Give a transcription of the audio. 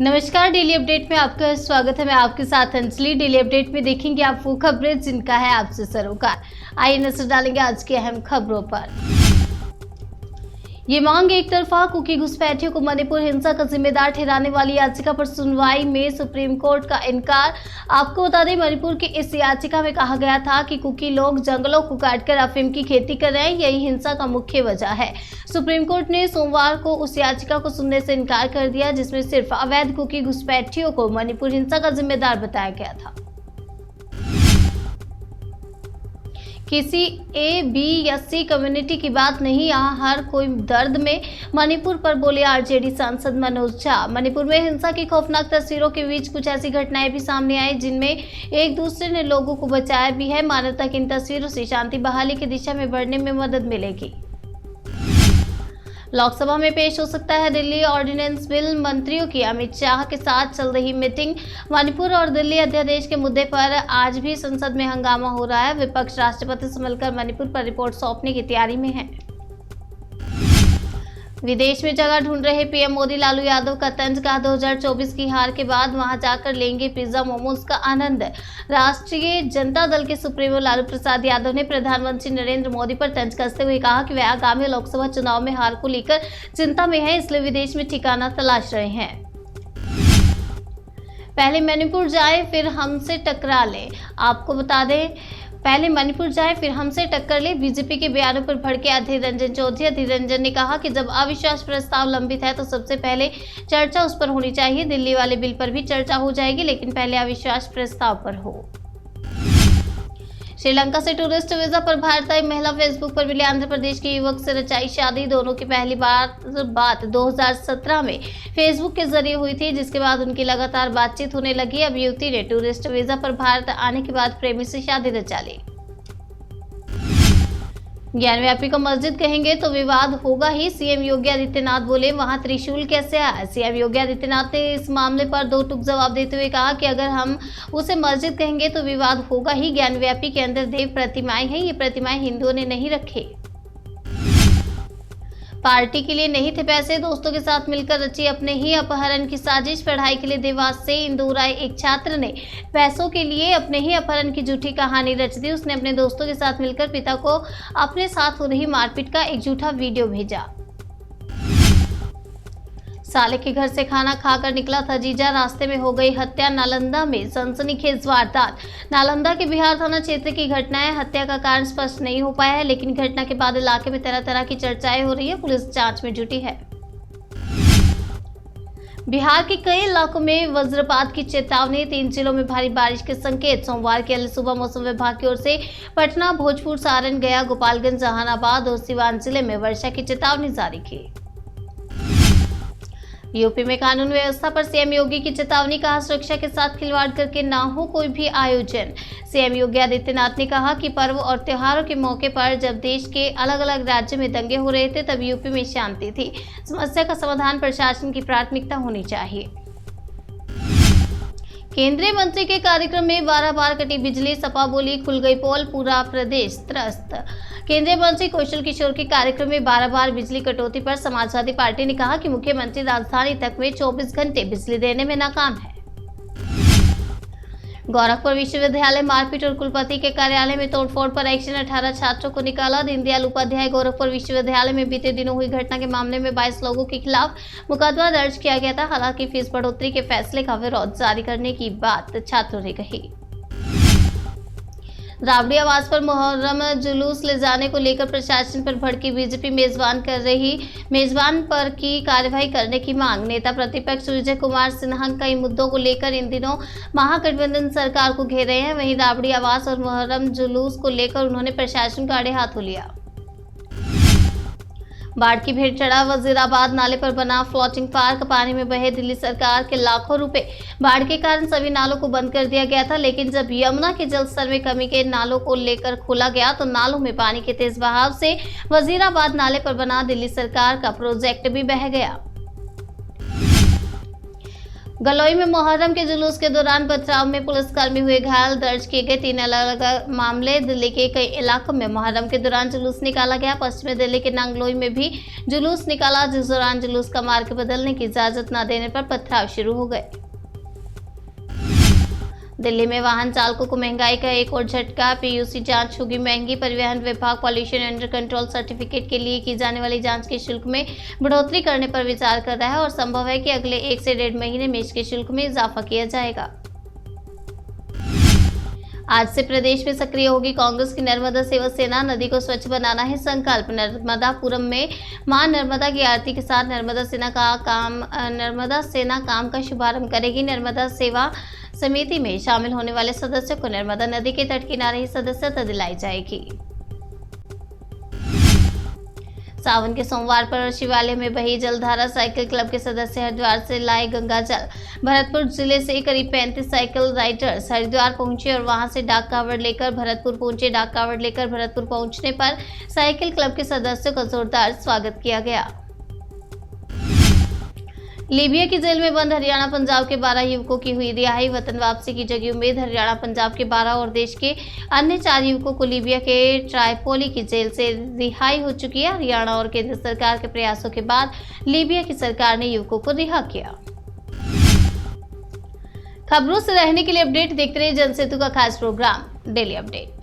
नमस्कार, daily update में आपका स्वागत है। मैं आपके साथ अंजलि। डेली अपडेट में देखेंगे आप वो खबरें जिनका है आपसे सरोकार। आइए नजर डालेंगे आज की अहम खबरों पर। ये मांग एक तरफा कुकी घुसपैठियों को मणिपुर हिंसा का जिम्मेदार ठहराने वाली याचिका पर सुनवाई में सुप्रीम कोर्ट का इनकार। आपको बता दें, मणिपुर की इस याचिका में कहा गया था कि कुकी लोग जंगलों को काटकर अफीम की खेती कर रहे हैं, यही हिंसा का मुख्य वजह है। सुप्रीम कोर्ट ने सोमवार को उस याचिका को सुनने से इनकार कर दिया जिसमें सिर्फ अवैध कुकी घुसपैठियों को मणिपुर हिंसा का जिम्मेदार बताया गया था। किसी ए, बी या सी कम्युनिटी की बात नहीं, यहाँ हर कोई दर्द में। मणिपुर पर बोले आरजेडी सांसद मनोज झा। मणिपुर में हिंसा की खौफनाक तस्वीरों के बीच कुछ ऐसी घटनाएं भी सामने आई जिनमें एक दूसरे ने लोगों को बचाया भी है। मानवता की इन तस्वीरों से शांति बहाली की दिशा में बढ़ने में मदद मिलेगी। लोकसभा में पेश हो सकता है दिल्ली ऑर्डिनेंस बिल। मंत्रियों की अमित शाह के साथ चल रही मीटिंग। मणिपुर और दिल्ली अध्यादेश के मुद्दे पर आज भी संसद में हंगामा हो रहा है। विपक्ष राष्ट्रपति से मिलकर मणिपुर पर रिपोर्ट सौंपने की तैयारी में है। विदेश में जगह ढूंढ रहे पीएम मोदी लालू यादव का तंज। कहा 2024 की हार के बाद वहां जाकर लेंगे पिज्जा मोमोज का आनंद। राष्ट्रीय जनता दल के सुप्रीमो लालू प्रसाद यादव ने प्रधानमंत्री नरेंद्र मोदी पर तंज कसते हुए कहा कि वे आगामी लोकसभा चुनाव में हार को लेकर चिंता में हैं, इसलिए विदेश में ठिकाना तलाश रहे हैं। पहले मणिपुर जाए फिर हमसे टकरा ले। आपको बता दें, पहले मणिपुर जाए फिर हमसे टक्कर ले। बीजेपी के बयानों पर भड़के अधीर रंजन चौधरी। अधीर रंजन ने कहा कि जब अविश्वास प्रस्ताव लंबित है तो सबसे पहले चर्चा उस पर होनी चाहिए। दिल्ली वाले बिल पर भी चर्चा हो जाएगी, लेकिन पहले अविश्वास प्रस्ताव पर हो। श्रीलंका से टूरिस्ट वीजा पर भारत आई महिला। फेसबुक पर मिले आंध्र प्रदेश के युवक से रचाई शादी। दोनों की पहली बात 2017 में फेसबुक के जरिए हुई थी, जिसके बाद उनकी लगातार बातचीत होने लगी। अब युवती ने टूरिस्ट वीजा पर भारत आने के बाद प्रेमी से शादी रचा ली। ज्ञानव्यापी को मस्जिद कहेंगे तो विवाद होगा ही, सीएम योगी आदित्यनाथ बोले। वहां त्रिशूल कैसे आया? सीएम योगी आदित्यनाथ ने इस मामले पर दो टूक जवाब देते हुए कहा कि अगर हम उसे मस्जिद कहेंगे तो विवाद होगा ही। ज्ञानव्यापी के अंदर देव प्रतिमाएं हैं, ये प्रतिमाएं हिंदुओं ने नहीं रखे। पार्टी के लिए नहीं थे पैसे, दोस्तों के साथ मिलकर रची अपने ही अपहरण की साजिश। पढ़ाई के लिए देवास से इंदौर आए एक छात्र ने पैसों के लिए अपने ही अपहरण की झूठी कहानी रच दी। उसने अपने दोस्तों के साथ मिलकर पिता को अपने साथ हो रही मारपीट का एक झूठा वीडियो भेजा। साले के घर से खाना खाकर निकला था जीजा, रास्ते में हो गई हत्या। नालंदा में सनसनीखेज वारदात। नालंदा के बिहार थाना क्षेत्र की घटना है। हत्या का कारण स्पष्ट नहीं हो पाया है, लेकिन घटना के बाद इलाके में तरह तरह की चर्चाएं हो रही है। पुलिस जांच में जुटी है। बिहार के कई इलाकों में वज्रपात की चेतावनी। 3 जिलों में भारी बारिश के संकेत। सोमवार की सुबह मौसम विभाग की ओर से पटना, भोजपुर, सारण, गया, गोपालगंज, जहानाबाद और सिवान जिले में वर्षा की चेतावनी जारी की। यूपी में कानून व्यवस्था पर सीएम योगी की चेतावनी। कहा सुरक्षा के साथ खिलवाड़ करके ना हो कोई भी आयोजन। सीएम योगी आदित्यनाथ ने कहा कि पर्व और त्योहारों के मौके पर जब देश के अलग अलग राज्य में दंगे हो रहे थे तब यूपी में शांति थी। समस्या का समाधान प्रशासन की प्राथमिकता होनी चाहिए। केंद्रीय मंत्री के कार्यक्रम में 12 बार कटी बिजली। सपा बोली खुल गई पोल, पूरा प्रदेश त्रस्त। केंद्रीय मंत्री कौशल किशोर के कार्यक्रम में 12 बार बिजली कटौती पर समाजवादी पार्टी ने कहा कि मुख्यमंत्री राजधानी तक में 24 घंटे बिजली देने में नाकाम है। गोरखपुर विश्वविद्यालय मारपीट और कुलपति के कार्यालय में तोड़फोड़ पर एक्शन। 18 छात्रों को निकाला। दीनदयाल उपाध्याय गोरखपुर विश्वविद्यालय में बीते दिनों हुई घटना के मामले में 22 लोगों के खिलाफ मुकदमा दर्ज किया गया था। हालांकि फीस बढ़ोतरी के फैसले का विरोध जारी करने की बात छात्रों ने कही। राबड़ी आवास पर मुहर्रम जुलूस ले जाने को लेकर प्रशासन पर भड़की बीजेपी। मेजबान पर की कार्रवाई करने की मांग। नेता प्रतिपक्ष विजय कुमार सिन्हा कई मुद्दों को लेकर इन दिनों महागठबंधन सरकार को घेर रहे हैं। वहीं राबड़ी आवास और मुहर्रम जुलूस को लेकर उन्होंने प्रशासन को आड़े हाथों लिया। बाढ़ की भेंट चढ़ा वजीराबाद नाले पर बना फ्लोटिंग पार्क। पानी में बहे दिल्ली सरकार के लाखों रुपए। बाढ़ के कारण सभी नालों को बंद कर दिया गया था, लेकिन जब यमुना के जल स्तर में कमी के नालों को लेकर खोला गया तो नालों में पानी के तेज बहाव से वजीराबाद नाले पर बना दिल्ली सरकार का प्रोजेक्ट भी बह गया। गलोई में मुहर्रम के जुलूस के दौरान पथराव में पुलिसकर्मी हुए घायल, दर्ज किए गए 3 अलग-अलग मामले। दिल्ली के कई इलाकों में मुहर्रम के दौरान जुलूस निकाला गया। पश्चिमी दिल्ली के नांगलोई में भी जुलूस निकाला, जिस दौरान जुलूस का मार्ग बदलने की इजाजत न देने पर पथराव शुरू हो गए। दिल्ली में वाहन चालकों को महंगाई का एक और झटका, पीयूसी जांच होगी महंगी। परिवहन विभाग पॉल्यूशन अंडर कंट्रोल सर्टिफिकेट के लिए की जाने वाली जांच के शुल्क में बढ़ोतरी करने पर विचार कर रहा है और संभव है कि अगले 1 से 1.5 महीने में इसके शुल्क में इजाफा किया जाएगा। आज से प्रदेश में सक्रिय होगी कांग्रेस की नर्मदा सेवा सेना। नदी को स्वच्छ बनाना है संकल्प। नर्मदापुरम में मां नर्मदा की आरती के साथ नर्मदा सेना काम का शुभारंभ करेगी। नर्मदा सेवा समिति में शामिल होने वाले सदस्यों को नर्मदा नदी के तट किनारे ही सदस्यता दिलाई जाएगी। सावन के सोमवार पर शिवालय में बही जलधारा। साइकिल क्लब के सदस्य हरिद्वार से लाए गंगा जल। भरतपुर जिले से करीब 35 साइकिल राइडर्स हरिद्वार पहुंचे और वहां से डाक कावड़ लेकर भरतपुर पहुंचे। डाक कावड़ लेकर भरतपुर पहुंचने पर साइकिल क्लब के सदस्यों का जोरदार स्वागत किया गया। लीबिया की जेल में बंद हरियाणा पंजाब के 12 युवकों की हुई रिहाई। वतन वापसी की जगी उम्मीद। हरियाणा पंजाब के 12 और देश के अन्य 4 युवकों को लीबिया के ट्राइपोली की जेल से रिहाई हो चुकी है। हरियाणा और केंद्र सरकार के प्रयासों के बाद लीबिया की सरकार ने युवकों को रिहा किया। खबरों से रहने के लिए अपडेट देखते रहिए जनसेतु का खास प्रोग्राम डेली अपडेट।